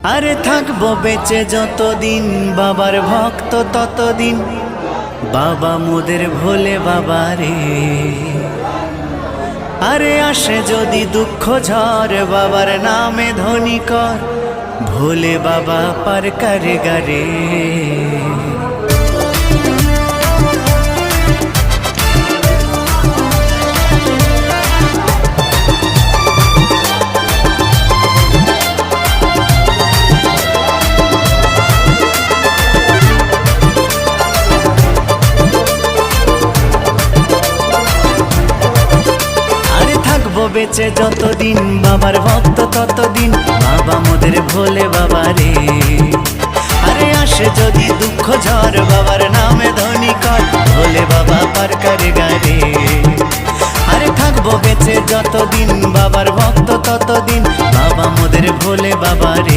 আরে থাকবো বেঁচে যতদিন বাবার ভক্ত ততদিন, বাবা মোদের ভোলে বাবা রে। আরে আসে যদি দুঃখ ঝড় বাবার নামে ধ্বনি কর, ভোলে বাবা পার করে গারে। বেঁচে যতদিন বাবার ভক্ত ততদিন, বাবা মোদের ভোলে বাবা রে। আরে আসে যদি দুঃখ ঝড় বাবার নামে ধ্বনি কর, ভোলে বাবা পার করে গারে। আরে থাকবো বেঁচে যতদিন বাবার ভক্ত ততদিন, বাবা মোদের ভোলে বাবা রে।